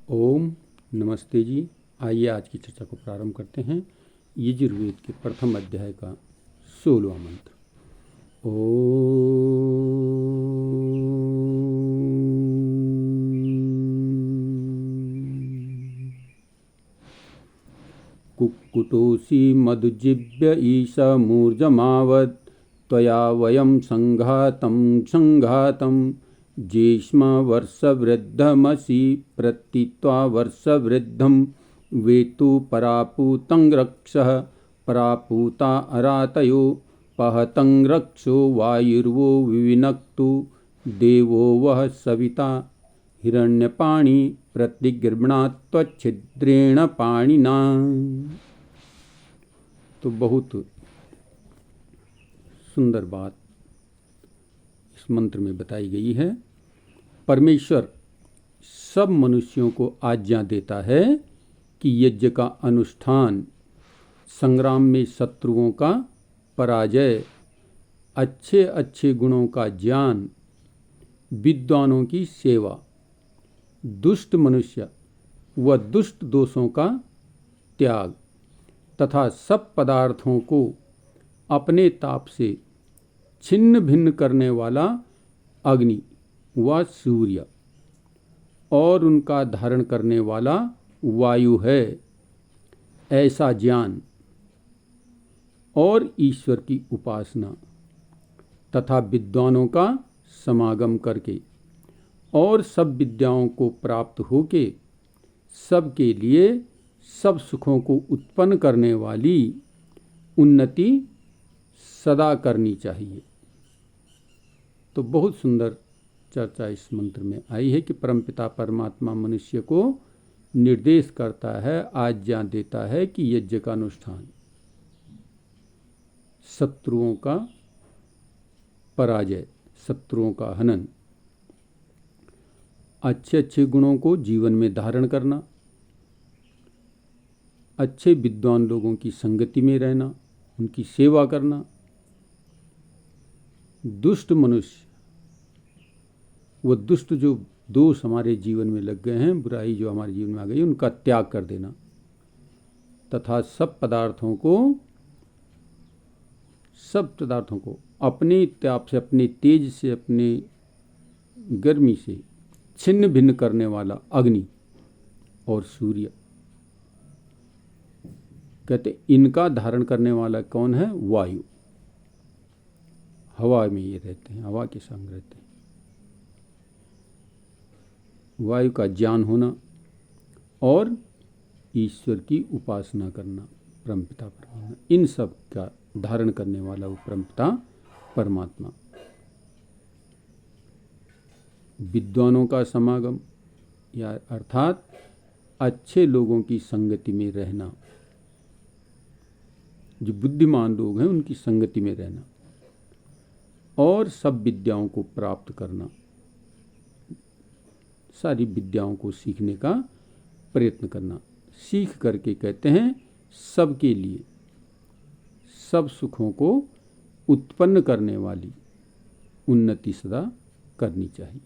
ओम नमस्ते जी। आइए आज की चर्चा को प्रारंभ करते हैं। यजुर्वेद के प्रथम अध्याय का 16वां मंत्र। कुक्कुटोऽसि मधुजिव्य ईशमूर्जमावत् त्वया वयं संघातं ज्येष्मवर्षवृद्धमसि प्रतीत्वा वर्षवृद्धं वेतु परापूतं रक्षः परापूता अरातयो पहतं रक्षो वायुर्वो विविनक्तु देवो वः सविता हिरण्यपाणि प्रतिगृह्णात्वच्छिद्रेण पाणिना। तो बहुत सुंदर बात इस मंत्र में बताई गई है। परमेश्वर सब मनुष्यों को आज्ञा देता है कि यज्ञ का अनुष्ठान, संग्राम में शत्रुओं का पराजय, अच्छे अच्छे गुणों का ज्ञान, विद्वानों की सेवा, दुष्ट मनुष्य व दुष्ट दोषों का त्याग तथा सब पदार्थों को अपने ताप से छिन्न भिन्न करने वाला अग्नि व सूर्य और उनका धारण करने वाला वायु है, ऐसा ज्ञान और ईश्वर की उपासना तथा विद्वानों का समागम करके और सब विद्याओं को प्राप्त होके सबके लिए सब सुखों को उत्पन्न करने वाली उन्नति सदा करनी चाहिए। तो बहुत सुंदर चर्चा इस मंत्र में आई है कि परमपिता परमात्मा मनुष्य को निर्देश करता है, आज्ञा देता है कि यज्ञ का अनुष्ठान, शत्रुओं का पराजय, शत्रुओं का हनन, अच्छे अच्छे गुणों को जीवन में धारण करना, अच्छे विद्वान लोगों की संगति में रहना, उनकी सेवा करना, दुष्ट मनुष्य व दुष्ट जो दोष हमारे जीवन में लग गए हैं, बुराई जो हमारे जीवन में आ गई, उनका त्याग कर देना तथा सब पदार्थों को अपने ताप से, अपने तेज से, अपने गर्मी से छिन्न भिन्न करने वाला अग्नि और सूर्य, कहते इनका धारण करने वाला कौन है? वायु। हवा में ये रहते हैं, हवा के संग रहते हैं। वायु का ज्ञान होना और ईश्वर की उपासना करना, परमपिता परमात्मा, इन सब का धारण करने वाला वो परमपिता परमात्मा। विद्वानों का समागम या अर्थात अच्छे लोगों की संगति में रहना, जो बुद्धिमान लोग हैं उनकी संगति में रहना और सब विद्याओं को प्राप्त करना, सारी विद्याओं को सीखने का प्रयत्न करना। सीख करके कहते हैं सबके लिए सब सुखों को उत्पन्न करने वाली उन्नति सदा करनी चाहिए,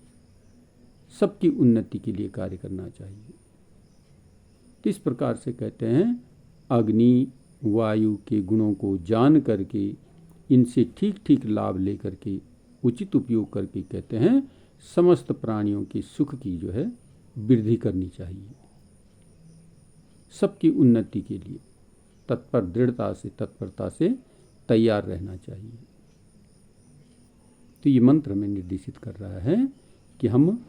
सबकी उन्नति के लिए कार्य करना चाहिए। इस प्रकार से कहते हैं अग्नि वायु के गुणों को जान करके, इनसे ठीक ठीक लाभ लेकर के, उचित उपयोग करके कहते हैं समस्त प्राणियों के सुख की जो है वृद्धि करनी चाहिए, सबकी उन्नति के लिए तत्पर दृढ़ता से, तत्परता से तैयार रहना चाहिए। तो ये मंत्र हमें निर्देशित कर रहा है कि हम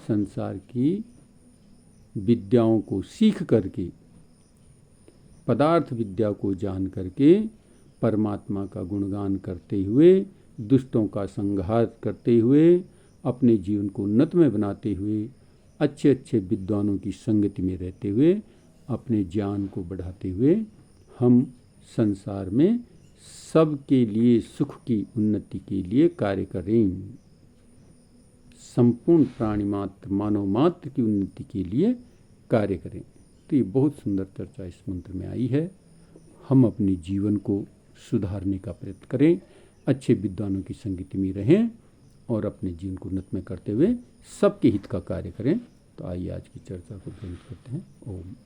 संसार की विद्याओं को सीख करके, पदार्थ विद्या को जान करके, परमात्मा का गुणगान करते हुए, दुष्टों का संघात करते हुए, अपने जीवन को उन्नतमय बनाते हुए, अच्छे अच्छे विद्वानों की संगति में रहते हुए, अपने ज्ञान को बढ़ाते हुए हम संसार में सबके लिए सुख की उन्नति के लिए कार्य करें, संपूर्ण प्राणी मात्र, मानव मात्र की उन्नति के लिए कार्य करें। तो ये बहुत सुंदर चर्चा इस मंत्र में आई है। हम अपने जीवन को सुधारने का प्रयत्न करें, अच्छे विद्वानों की संगति में रहें और अपने जीवन को उन्नतमय करते हुए सबके हित का कार्य करें। तो आइए आज की चर्चा को बंद करते हैं। ओम।